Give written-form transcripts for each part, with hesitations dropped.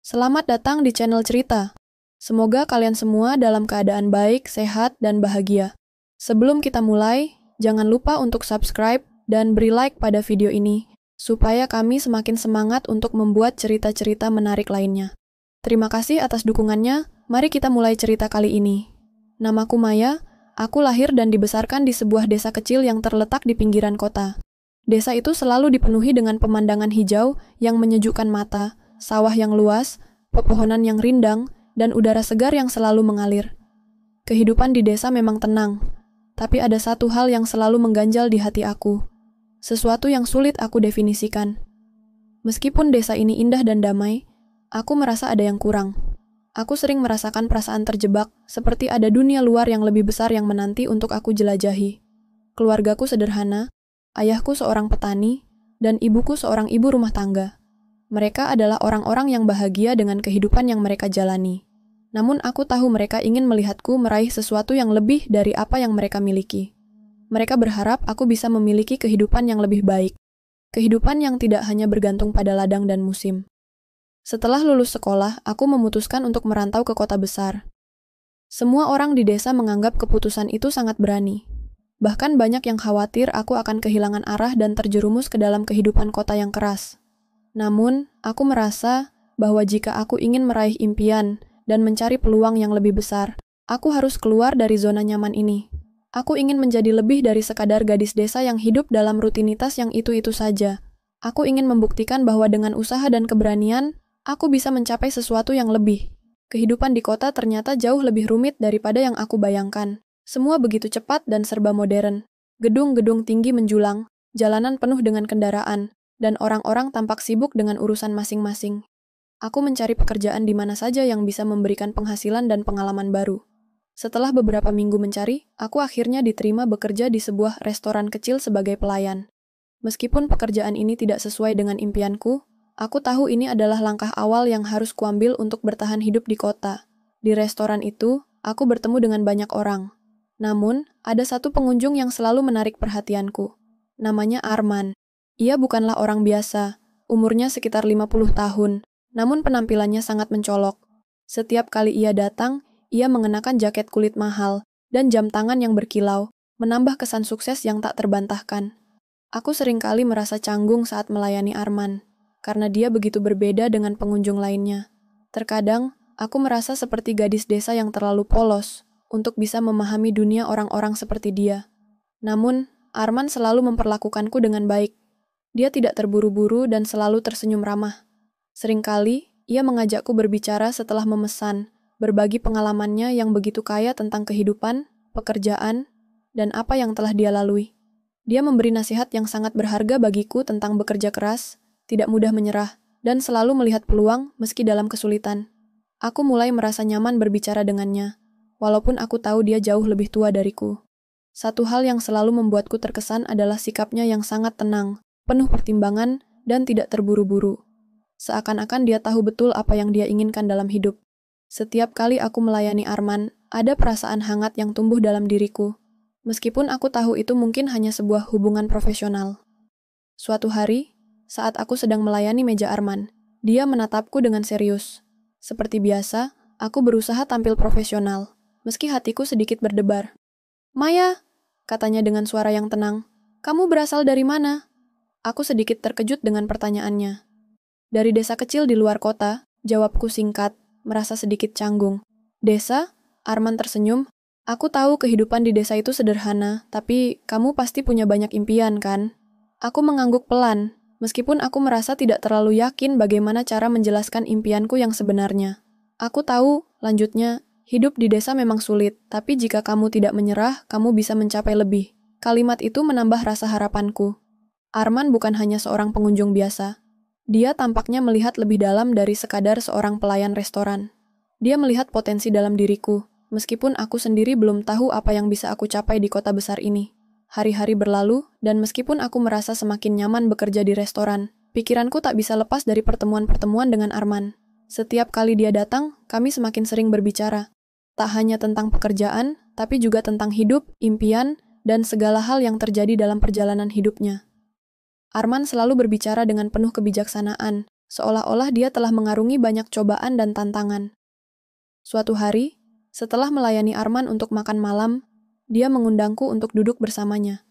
Selamat datang di channel cerita. Semoga kalian semua dalam keadaan baik, sehat, dan bahagia. Sebelum kita mulai, jangan lupa untuk subscribe dan beri like pada video ini, supaya kami semakin semangat untuk membuat cerita-cerita menarik lainnya. Terima kasih atas dukungannya, mari kita mulai cerita kali ini. Namaku Maya, aku lahir dan dibesarkan di sebuah desa kecil yang terletak di pinggiran kota. Desa itu selalu dipenuhi dengan pemandangan hijau yang menyejukkan mata, sawah yang luas, pepohonan yang rindang, dan udara segar yang selalu mengalir. Kehidupan di desa memang tenang, tapi ada satu hal yang selalu mengganjal di hati aku. Sesuatu yang sulit aku definisikan. Meskipun desa ini indah dan damai, aku merasa ada yang kurang. Aku sering merasakan perasaan terjebak, seperti ada dunia luar yang lebih besar yang menanti untuk aku jelajahi. Keluargaku sederhana, ayahku seorang petani, dan ibuku seorang ibu rumah tangga. Mereka adalah orang-orang yang bahagia dengan kehidupan yang mereka jalani. Namun aku tahu mereka ingin melihatku meraih sesuatu yang lebih dari apa yang mereka miliki. Mereka berharap aku bisa memiliki kehidupan yang lebih baik. Kehidupan yang tidak hanya bergantung pada ladang dan musim. Setelah lulus sekolah, aku memutuskan untuk merantau ke kota besar. Semua orang di desa menganggap keputusan itu sangat berani. Bahkan banyak yang khawatir aku akan kehilangan arah dan terjerumus ke dalam kehidupan kota yang keras. Namun, aku merasa bahwa jika aku ingin meraih impian dan mencari peluang yang lebih besar, aku harus keluar dari zona nyaman ini. Aku ingin menjadi lebih dari sekadar gadis desa yang hidup dalam rutinitas yang itu-itu saja. Aku ingin membuktikan bahwa dengan usaha dan keberanian, aku bisa mencapai sesuatu yang lebih. Kehidupan di kota ternyata jauh lebih rumit daripada yang aku bayangkan. Semua begitu cepat dan serba modern. Gedung-gedung tinggi menjulang, jalanan penuh dengan kendaraan, dan orang-orang tampak sibuk dengan urusan masing-masing. Aku mencari pekerjaan di mana saja yang bisa memberikan penghasilan dan pengalaman baru. Setelah beberapa minggu mencari, aku akhirnya diterima bekerja di sebuah restoran kecil sebagai pelayan. Meskipun pekerjaan ini tidak sesuai dengan impianku, aku tahu ini adalah langkah awal yang harus kuambil untuk bertahan hidup di kota. Di restoran itu, aku bertemu dengan banyak orang. Namun, ada satu pengunjung yang selalu menarik perhatianku. Namanya Arman. Ia bukanlah orang biasa, umurnya sekitar 50 tahun, namun penampilannya sangat mencolok. Setiap kali ia datang, ia mengenakan jaket kulit mahal dan jam tangan yang berkilau, menambah kesan sukses yang tak terbantahkan. Aku seringkali merasa canggung saat melayani Arman, karena dia begitu berbeda dengan pengunjung lainnya. Terkadang, aku merasa seperti gadis desa yang terlalu polos untuk bisa memahami dunia orang-orang seperti dia. Namun, Arman selalu memperlakukanku dengan baik. Dia tidak terburu-buru dan selalu tersenyum ramah. Seringkali, ia mengajakku berbicara setelah memesan, berbagi pengalamannya yang begitu kaya tentang kehidupan, pekerjaan, dan apa yang telah dia lalui. Dia memberi nasihat yang sangat berharga bagiku tentang bekerja keras, tidak mudah menyerah, dan selalu melihat peluang meski dalam kesulitan. Aku mulai merasa nyaman berbicara dengannya, walaupun aku tahu dia jauh lebih tua dariku. Satu hal yang selalu membuatku terkesan adalah sikapnya yang sangat tenang, penuh pertimbangan, dan tidak terburu-buru. Seakan-akan dia tahu betul apa yang dia inginkan dalam hidup. Setiap kali aku melayani Arman, ada perasaan hangat yang tumbuh dalam diriku. Meskipun aku tahu itu mungkin hanya sebuah hubungan profesional. Suatu hari, saat aku sedang melayani meja Arman, dia menatapku dengan serius. Seperti biasa, aku berusaha tampil profesional, meski hatiku sedikit berdebar. "Maya," katanya dengan suara yang tenang, "kamu berasal dari mana?" Aku sedikit terkejut dengan pertanyaannya. "Dari desa kecil di luar kota," jawabku singkat, merasa sedikit canggung. "Desa?" Arman tersenyum. "Aku tahu kehidupan di desa itu sederhana, tapi kamu pasti punya banyak impian, kan?" Aku mengangguk pelan, meskipun aku merasa tidak terlalu yakin bagaimana cara menjelaskan impianku yang sebenarnya. "Aku tahu," lanjutnya, "hidup di desa memang sulit, tapi jika kamu tidak menyerah, kamu bisa mencapai lebih." Kalimat itu menambah rasa harapanku. Arman bukan hanya seorang pengunjung biasa. Dia tampaknya melihat lebih dalam dari sekadar seorang pelayan restoran. Dia melihat potensi dalam diriku, meskipun aku sendiri belum tahu apa yang bisa aku capai di kota besar ini. Hari-hari berlalu, dan meskipun aku merasa semakin nyaman bekerja di restoran, pikiranku tak bisa lepas dari pertemuan-pertemuan dengan Arman. Setiap kali dia datang, kami semakin sering berbicara. Tak hanya tentang pekerjaan, tapi juga tentang hidup, impian, dan segala hal yang terjadi dalam perjalanan hidupnya. Arman selalu berbicara dengan penuh kebijaksanaan, seolah-olah dia telah mengarungi banyak cobaan dan tantangan. Suatu hari, setelah melayani Arman untuk makan malam, dia mengundangku untuk duduk bersamanya.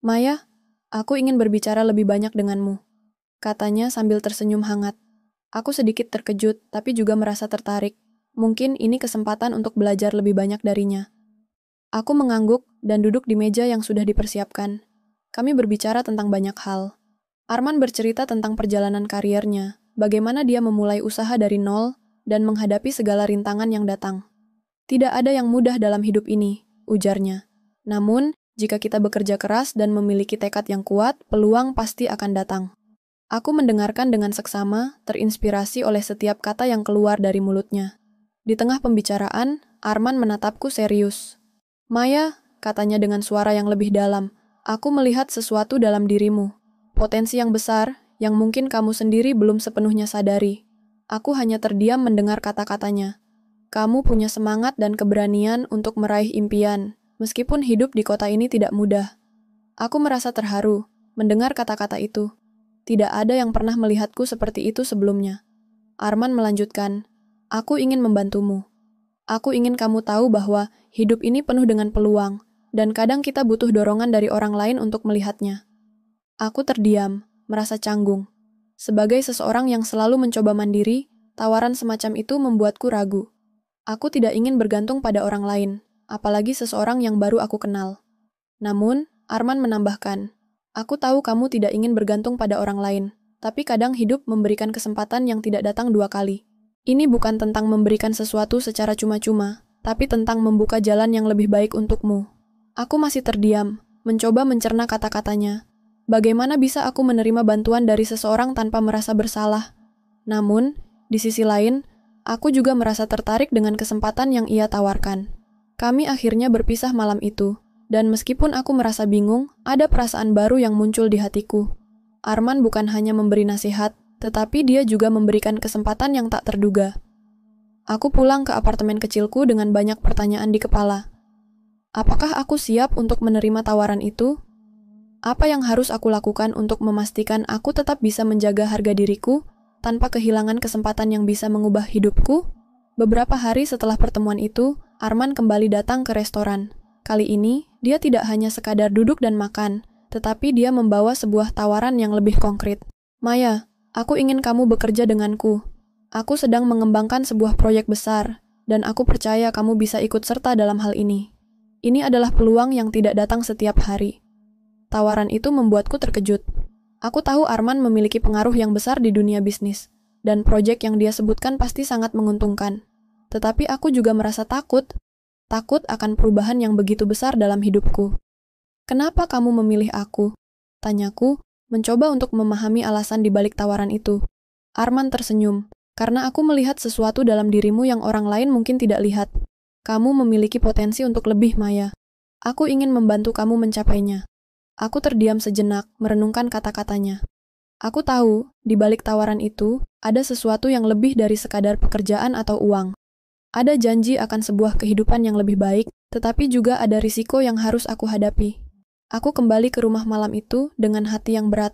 "Maya, aku ingin berbicara lebih banyak denganmu," katanya sambil tersenyum hangat. Aku sedikit terkejut, tapi juga merasa tertarik. Mungkin ini kesempatan untuk belajar lebih banyak darinya. Aku mengangguk dan duduk di meja yang sudah dipersiapkan. Kami berbicara tentang banyak hal. Arman bercerita tentang perjalanan kariernya, bagaimana dia memulai usaha dari nol, dan menghadapi segala rintangan yang datang. "Tidak ada yang mudah dalam hidup ini," ujarnya. "Namun, jika kita bekerja keras dan memiliki tekad yang kuat, peluang pasti akan datang." Aku mendengarkan dengan seksama, terinspirasi oleh setiap kata yang keluar dari mulutnya. Di tengah pembicaraan, Arman menatapku serius. "Maya," katanya dengan suara yang lebih dalam, "aku melihat sesuatu dalam dirimu. Potensi yang besar, yang mungkin kamu sendiri belum sepenuhnya sadari." Aku hanya terdiam mendengar kata-katanya. "Kamu punya semangat dan keberanian untuk meraih impian, meskipun hidup di kota ini tidak mudah." Aku merasa terharu mendengar kata-kata itu. Tidak ada yang pernah melihatku seperti itu sebelumnya. Arman melanjutkan, "Aku ingin membantumu. Aku ingin kamu tahu bahwa hidup ini penuh dengan peluang, dan kadang kita butuh dorongan dari orang lain untuk melihatnya." Aku terdiam, merasa canggung. Sebagai seseorang yang selalu mencoba mandiri, tawaran semacam itu membuatku ragu. Aku tidak ingin bergantung pada orang lain, apalagi seseorang yang baru aku kenal. Namun, Arman menambahkan, "Aku tahu kamu tidak ingin bergantung pada orang lain, tapi kadang hidup memberikan kesempatan yang tidak datang dua kali. Ini bukan tentang memberikan sesuatu secara cuma-cuma, tapi tentang membuka jalan yang lebih baik untukmu." Aku masih terdiam, mencoba mencerna kata-katanya. Bagaimana bisa aku menerima bantuan dari seseorang tanpa merasa bersalah? Namun, di sisi lain, aku juga merasa tertarik dengan kesempatan yang ia tawarkan. Kami akhirnya berpisah malam itu, dan meskipun aku merasa bingung, ada perasaan baru yang muncul di hatiku. Arman bukan hanya memberi nasihat, tetapi dia juga memberikan kesempatan yang tak terduga. Aku pulang ke apartemen kecilku dengan banyak pertanyaan di kepala. Apakah aku siap untuk menerima tawaran itu? Apa yang harus aku lakukan untuk memastikan aku tetap bisa menjaga harga diriku tanpa kehilangan kesempatan yang bisa mengubah hidupku? Beberapa hari setelah pertemuan itu, Arman kembali datang ke restoran. Kali ini, dia tidak hanya sekadar duduk dan makan, tetapi dia membawa sebuah tawaran yang lebih konkret. "Maya, aku ingin kamu bekerja denganku. Aku sedang mengembangkan sebuah proyek besar, dan aku percaya kamu bisa ikut serta dalam hal ini. Ini adalah peluang yang tidak datang setiap hari." Tawaran itu membuatku terkejut. Aku tahu Arman memiliki pengaruh yang besar di dunia bisnis, dan proyek yang dia sebutkan pasti sangat menguntungkan. Tetapi aku juga merasa takut akan perubahan yang begitu besar dalam hidupku. "Kenapa kamu memilih aku?" tanyaku, mencoba untuk memahami alasan di balik tawaran itu. Arman tersenyum, "Karena aku melihat sesuatu dalam dirimu yang orang lain mungkin tidak lihat. Kamu memiliki potensi untuk lebih, Maya. Aku ingin membantu kamu mencapainya." Aku terdiam sejenak, merenungkan kata-katanya. Aku tahu, di balik tawaran itu, ada sesuatu yang lebih dari sekadar pekerjaan atau uang. Ada janji akan sebuah kehidupan yang lebih baik, tetapi juga ada risiko yang harus aku hadapi. Aku kembali ke rumah malam itu dengan hati yang berat.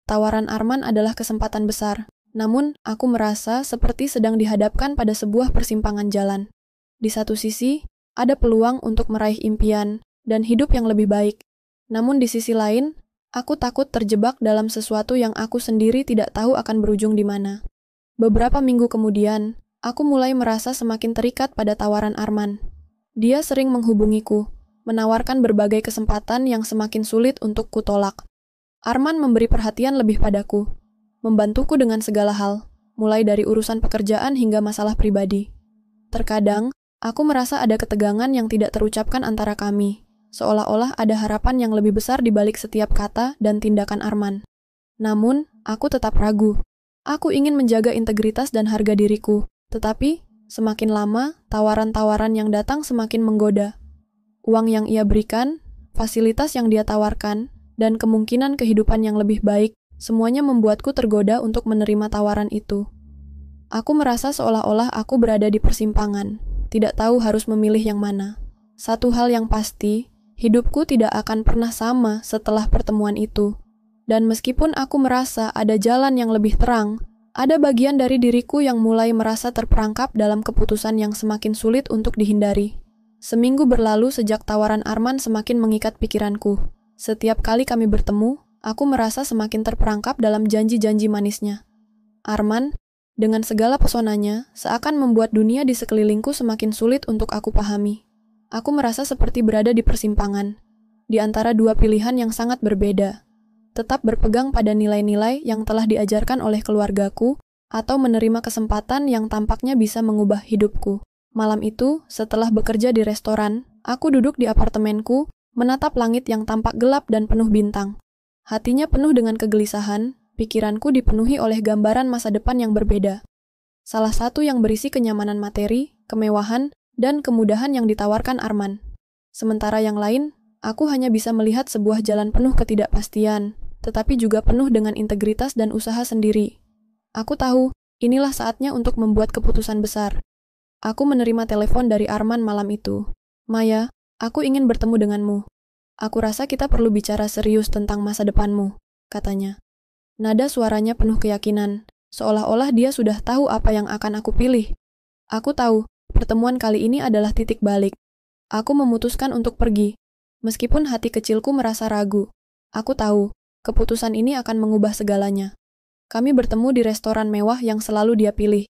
Tawaran Arman adalah kesempatan besar, namun aku merasa seperti sedang dihadapkan pada sebuah persimpangan jalan. Di satu sisi, ada peluang untuk meraih impian dan hidup yang lebih baik. Namun di sisi lain, aku takut terjebak dalam sesuatu yang aku sendiri tidak tahu akan berujung di mana. Beberapa minggu kemudian, aku mulai merasa semakin terikat pada tawaran Arman. Dia sering menghubungiku, menawarkan berbagai kesempatan yang semakin sulit untuk kutolak. Arman memberi perhatian lebih padaku, membantuku dengan segala hal, mulai dari urusan pekerjaan hingga masalah pribadi. Terkadang, aku merasa ada ketegangan yang tidak terucapkan antara kami, seolah-olah ada harapan yang lebih besar di balik setiap kata dan tindakan Arman. Namun, aku tetap ragu. Aku ingin menjaga integritas dan harga diriku, tetapi semakin lama, tawaran-tawaran yang datang semakin menggoda. Uang yang ia berikan, fasilitas yang dia tawarkan, dan kemungkinan kehidupan yang lebih baik, semuanya membuatku tergoda untuk menerima tawaran itu. Aku merasa seolah-olah aku berada di persimpangan, tidak tahu harus memilih yang mana. Satu hal yang pasti, hidupku tidak akan pernah sama setelah pertemuan itu. Dan meskipun aku merasa ada jalan yang lebih terang, ada bagian dari diriku yang mulai merasa terperangkap dalam keputusan yang semakin sulit untuk dihindari. Seminggu berlalu sejak tawaran Arman semakin mengikat pikiranku. Setiap kali kami bertemu, aku merasa semakin terperangkap dalam janji-janji manisnya. Arman, dengan segala pesonanya, seakan membuat dunia di sekelilingku semakin sulit untuk aku pahami. Aku merasa seperti berada di persimpangan, di antara dua pilihan yang sangat berbeda. Tetap berpegang pada nilai-nilai yang telah diajarkan oleh keluargaku, atau menerima kesempatan yang tampaknya bisa mengubah hidupku. Malam itu, setelah bekerja di restoran, aku duduk di apartemenku, menatap langit yang tampak gelap dan penuh bintang. Hatinya penuh dengan kegelisahan, pikiranku dipenuhi oleh gambaran masa depan yang berbeda. Salah satu yang berisi kenyamanan materi, kemewahan, dan kemudahan yang ditawarkan Arman. Sementara yang lain, aku hanya bisa melihat sebuah jalan penuh ketidakpastian, tetapi juga penuh dengan integritas dan usaha sendiri. Aku tahu, inilah saatnya untuk membuat keputusan besar. Aku menerima telepon dari Arman malam itu. "Maya, aku ingin bertemu denganmu. Aku rasa kita perlu bicara serius tentang masa depanmu," katanya. Nada suaranya penuh keyakinan, seolah-olah dia sudah tahu apa yang akan aku pilih. Aku tahu, pertemuan kali ini adalah titik balik. Aku memutuskan untuk pergi. Meskipun hati kecilku merasa ragu, aku tahu, keputusan ini akan mengubah segalanya. Kami bertemu di restoran mewah yang selalu dia pilih.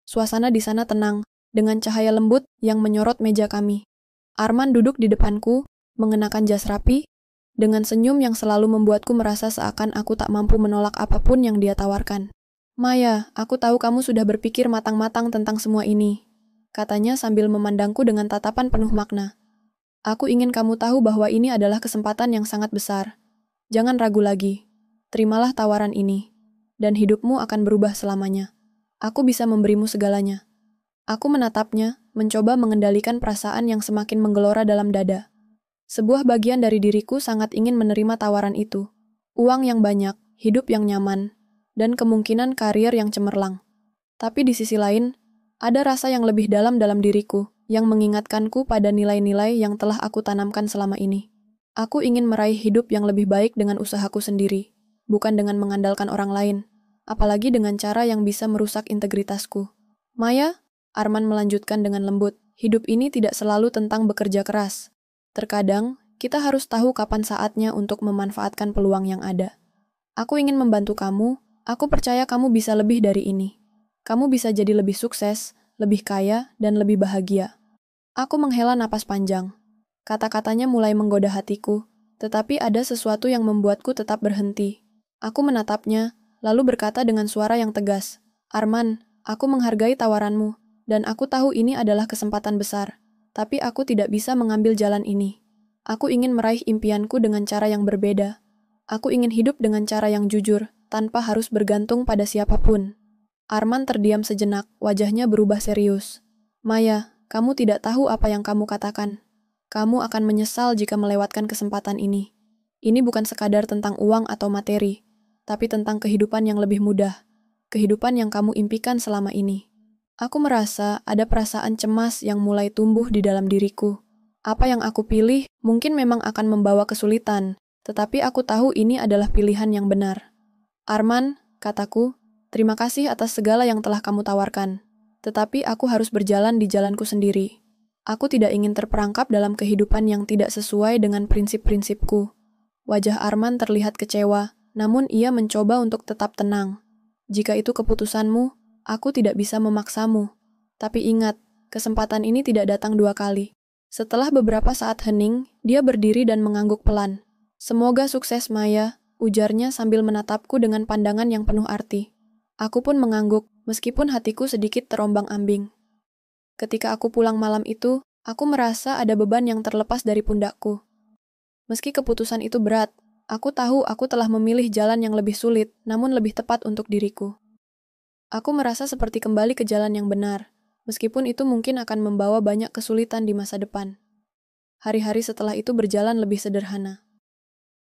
Suasana di sana tenang, dengan cahaya lembut yang menyorot meja kami. Arman duduk di depanku, mengenakan jas rapi, dengan senyum yang selalu membuatku merasa seakan aku tak mampu menolak apapun yang dia tawarkan. "Maya, aku tahu kamu sudah berpikir matang-matang tentang semua ini," katanya sambil memandangku dengan tatapan penuh makna. "Aku ingin kamu tahu bahwa ini adalah kesempatan yang sangat besar. Jangan ragu lagi. Terimalah tawaran ini, dan hidupmu akan berubah selamanya. Aku bisa memberimu segalanya." Aku menatapnya, mencoba mengendalikan perasaan yang semakin menggelora dalam dada. Sebuah bagian dari diriku sangat ingin menerima tawaran itu. Uang yang banyak, hidup yang nyaman, dan kemungkinan karier yang cemerlang. Tapi di sisi lain, ada rasa yang lebih dalam diriku, yang mengingatkanku pada nilai-nilai yang telah aku tanamkan selama ini. Aku ingin meraih hidup yang lebih baik dengan usahaku sendiri, bukan dengan mengandalkan orang lain, apalagi dengan cara yang bisa merusak integritasku. "Maya," Arman melanjutkan dengan lembut, "hidup ini tidak selalu tentang bekerja keras. Terkadang, kita harus tahu kapan saatnya untuk memanfaatkan peluang yang ada. Aku ingin membantu kamu, aku percaya kamu bisa lebih dari ini. Kamu bisa jadi lebih sukses, lebih kaya, dan lebih bahagia." Aku menghela napas panjang. Kata-katanya mulai menggoda hatiku, tetapi ada sesuatu yang membuatku tetap berhenti. Aku menatapnya, lalu berkata dengan suara yang tegas, "Arman, aku menghargai tawaranmu, dan aku tahu ini adalah kesempatan besar, tapi aku tidak bisa mengambil jalan ini. Aku ingin meraih impianku dengan cara yang berbeda. Aku ingin hidup dengan cara yang jujur, tanpa harus bergantung pada siapapun." Arman terdiam sejenak, wajahnya berubah serius. "Maya, kamu tidak tahu apa yang kamu katakan. Kamu akan menyesal jika melewatkan kesempatan ini. Ini bukan sekadar tentang uang atau materi, tapi tentang kehidupan yang lebih mudah, kehidupan yang kamu impikan selama ini." Aku merasa ada perasaan cemas yang mulai tumbuh di dalam diriku. Apa yang aku pilih mungkin memang akan membawa kesulitan, tetapi aku tahu ini adalah pilihan yang benar. "Arman," kataku, "terima kasih atas segala yang telah kamu tawarkan. Tetapi aku harus berjalan di jalanku sendiri. Aku tidak ingin terperangkap dalam kehidupan yang tidak sesuai dengan prinsip-prinsipku." Wajah Arman terlihat kecewa, namun ia mencoba untuk tetap tenang. "Jika itu keputusanmu, aku tidak bisa memaksamu. Tapi ingat, kesempatan ini tidak datang dua kali." Setelah beberapa saat hening, dia berdiri dan mengangguk pelan. "Semoga sukses, Maya," ujarnya sambil menatapku dengan pandangan yang penuh arti. Aku pun mengangguk, meskipun hatiku sedikit terombang-ambing. Ketika aku pulang malam itu, aku merasa ada beban yang terlepas dari pundakku. Meski keputusan itu berat, aku tahu aku telah memilih jalan yang lebih sulit, namun lebih tepat untuk diriku. Aku merasa seperti kembali ke jalan yang benar, meskipun itu mungkin akan membawa banyak kesulitan di masa depan. Hari-hari setelah itu berjalan lebih sederhana.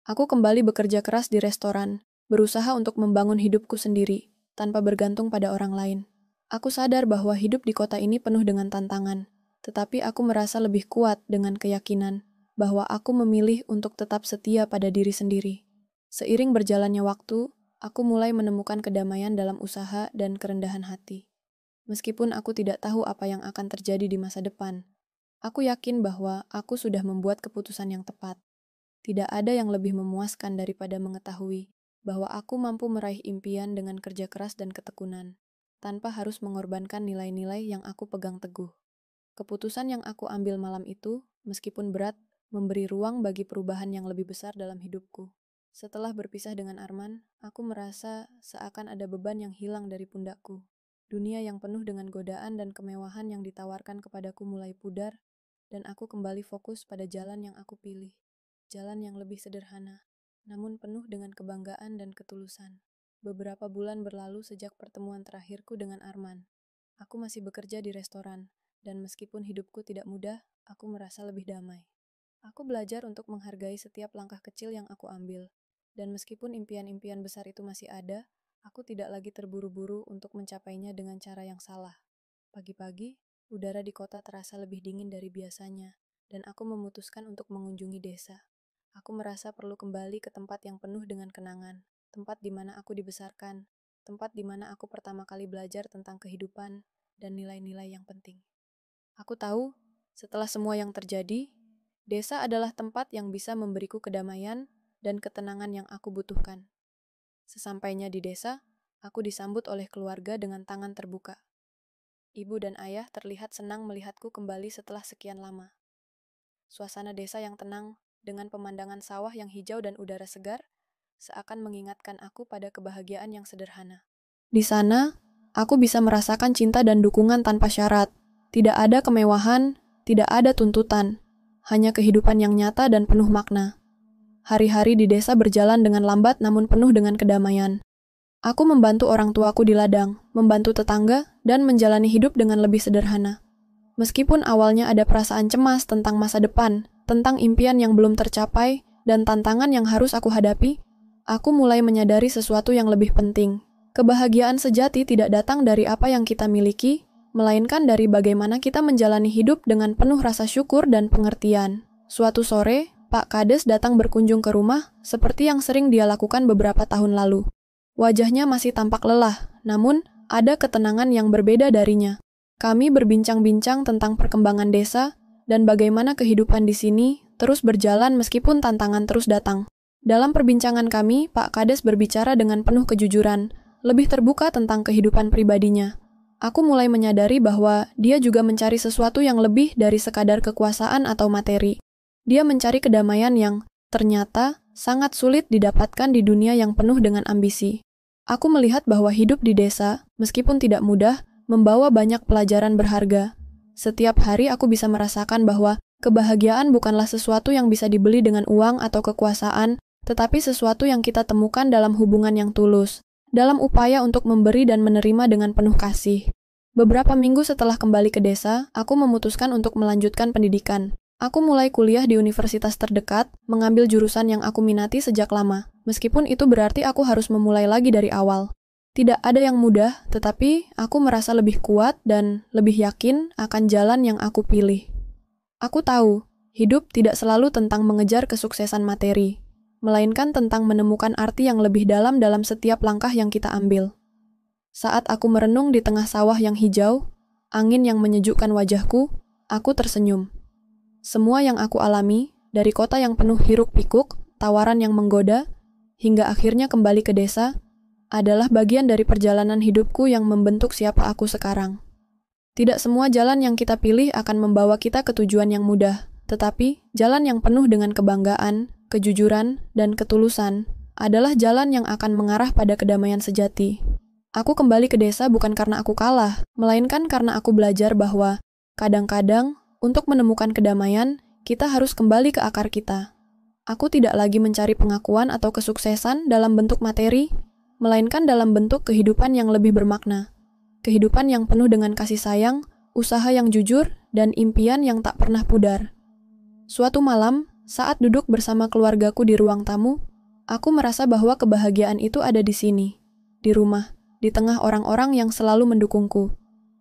Aku kembali bekerja keras di restoran, berusaha untuk membangun hidupku sendiri, tanpa bergantung pada orang lain. Aku sadar bahwa hidup di kota ini penuh dengan tantangan, tetapi aku merasa lebih kuat dengan keyakinan bahwa aku memilih untuk tetap setia pada diri sendiri. Seiring berjalannya waktu, aku mulai menemukan kedamaian dalam usaha dan kerendahan hati. Meskipun aku tidak tahu apa yang akan terjadi di masa depan, aku yakin bahwa aku sudah membuat keputusan yang tepat. Tidak ada yang lebih memuaskan daripada mengetahui bahwa aku mampu meraih impian dengan kerja keras dan ketekunan, tanpa harus mengorbankan nilai-nilai yang aku pegang teguh. Keputusan yang aku ambil malam itu, meskipun berat, memberi ruang bagi perubahan yang lebih besar dalam hidupku. Setelah berpisah dengan Arman, aku merasa seakan ada beban yang hilang dari pundakku. Dunia yang penuh dengan godaan dan kemewahan yang ditawarkan kepadaku mulai pudar, dan aku kembali fokus pada jalan yang aku pilih. Jalan yang lebih sederhana, namun penuh dengan kebanggaan dan ketulusan. Beberapa bulan berlalu sejak pertemuan terakhirku dengan Arman. Aku masih bekerja di restoran, dan meskipun hidupku tidak mudah, aku merasa lebih damai. Aku belajar untuk menghargai setiap langkah kecil yang aku ambil, dan meskipun impian-impian besar itu masih ada, aku tidak lagi terburu-buru untuk mencapainya dengan cara yang salah. Pagi-pagi, udara di kota terasa lebih dingin dari biasanya, dan aku memutuskan untuk mengunjungi desa. Aku merasa perlu kembali ke tempat yang penuh dengan kenangan, tempat di mana aku dibesarkan, tempat di mana aku pertama kali belajar tentang kehidupan dan nilai-nilai yang penting. Aku tahu, setelah semua yang terjadi, desa adalah tempat yang bisa memberiku kedamaian dan ketenangan yang aku butuhkan. Sesampainya di desa, aku disambut oleh keluarga dengan tangan terbuka. Ibu dan ayah terlihat senang melihatku kembali setelah sekian lama. Suasana desa yang tenang, dengan pemandangan sawah yang hijau dan udara segar, seakan mengingatkan aku pada kebahagiaan yang sederhana. Di sana, aku bisa merasakan cinta dan dukungan tanpa syarat. Tidak ada kemewahan, tidak ada tuntutan, hanya kehidupan yang nyata dan penuh makna. Hari-hari di desa berjalan dengan lambat namun penuh dengan kedamaian. Aku membantu orang tuaku di ladang, membantu tetangga, dan menjalani hidup dengan lebih sederhana. Meskipun awalnya ada perasaan cemas tentang masa depan, tentang impian yang belum tercapai, dan tantangan yang harus aku hadapi, aku mulai menyadari sesuatu yang lebih penting. Kebahagiaan sejati tidak datang dari apa yang kita miliki, melainkan dari bagaimana kita menjalani hidup dengan penuh rasa syukur dan pengertian. Suatu sore, Pak Kades datang berkunjung ke rumah, seperti yang sering dia lakukan beberapa tahun lalu. Wajahnya masih tampak lelah, namun ada ketenangan yang berbeda darinya. Kami berbincang-bincang tentang perkembangan desa, dan bagaimana kehidupan di sini terus berjalan meskipun tantangan terus datang. Dalam perbincangan kami, Pak Kades berbicara dengan penuh kejujuran, lebih terbuka tentang kehidupan pribadinya. Aku mulai menyadari bahwa dia juga mencari sesuatu yang lebih dari sekadar kekuasaan atau materi. Dia mencari kedamaian yang ternyata sangat sulit didapatkan di dunia yang penuh dengan ambisi. Aku melihat bahwa hidup di desa, meskipun tidak mudah, membawa banyak pelajaran berharga. Setiap hari aku bisa merasakan bahwa kebahagiaan bukanlah sesuatu yang bisa dibeli dengan uang atau kekuasaan, tetapi sesuatu yang kita temukan dalam hubungan yang tulus, dalam upaya untuk memberi dan menerima dengan penuh kasih. Beberapa minggu setelah kembali ke desa, aku memutuskan untuk melanjutkan pendidikan. Aku mulai kuliah di universitas terdekat, mengambil jurusan yang aku minati sejak lama, meskipun itu berarti aku harus memulai lagi dari awal. Tidak ada yang mudah, tetapi aku merasa lebih kuat dan lebih yakin akan jalan yang aku pilih. Aku tahu, hidup tidak selalu tentang mengejar kesuksesan materi, melainkan tentang menemukan arti yang lebih dalam setiap langkah yang kita ambil. Saat aku merenung di tengah sawah yang hijau, angin yang menyejukkan wajahku, aku tersenyum. Semua yang aku alami, dari kota yang penuh hiruk-pikuk, tawaran yang menggoda, hingga akhirnya kembali ke desa, adalah bagian dari perjalanan hidupku yang membentuk siapa aku sekarang. Tidak semua jalan yang kita pilih akan membawa kita ke tujuan yang mudah, tetapi jalan yang penuh dengan kebanggaan, kejujuran, dan ketulusan adalah jalan yang akan mengarah pada kedamaian sejati. Aku kembali ke desa bukan karena aku kalah, melainkan karena aku belajar bahwa kadang-kadang untuk menemukan kedamaian, kita harus kembali ke akar kita. Aku tidak lagi mencari pengakuan atau kesuksesan dalam bentuk materi, melainkan dalam bentuk kehidupan yang lebih bermakna. Kehidupan yang penuh dengan kasih sayang, usaha yang jujur, dan impian yang tak pernah pudar. Suatu malam, saat duduk bersama keluargaku di ruang tamu, aku merasa bahwa kebahagiaan itu ada di sini, di rumah, di tengah orang-orang yang selalu mendukungku.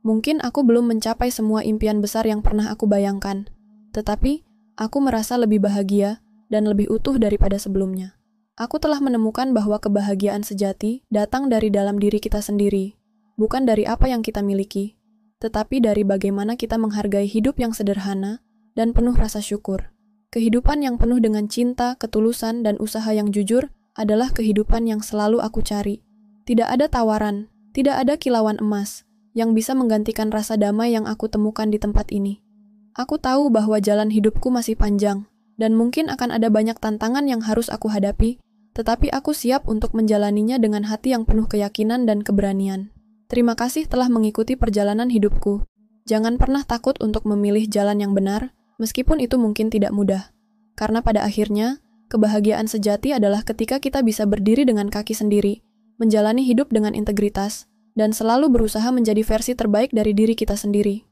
Mungkin aku belum mencapai semua impian besar yang pernah aku bayangkan, tetapi aku merasa lebih bahagia dan lebih utuh daripada sebelumnya. Aku telah menemukan bahwa kebahagiaan sejati datang dari dalam diri kita sendiri, bukan dari apa yang kita miliki, tetapi dari bagaimana kita menghargai hidup yang sederhana dan penuh rasa syukur. Kehidupan yang penuh dengan cinta, ketulusan, dan usaha yang jujur adalah kehidupan yang selalu aku cari. Tidak ada tawaran, tidak ada kilauan emas yang bisa menggantikan rasa damai yang aku temukan di tempat ini. Aku tahu bahwa jalan hidupku masih panjang, dan mungkin akan ada banyak tantangan yang harus aku hadapi, tetapi aku siap untuk menjalaninya dengan hati yang penuh keyakinan dan keberanian. Terima kasih telah mengikuti perjalanan hidupku. Jangan pernah takut untuk memilih jalan yang benar, meskipun itu mungkin tidak mudah. Karena pada akhirnya, kebahagiaan sejati adalah ketika kita bisa berdiri dengan kaki sendiri, menjalani hidup dengan integritas, dan selalu berusaha menjadi versi terbaik dari diri kita sendiri.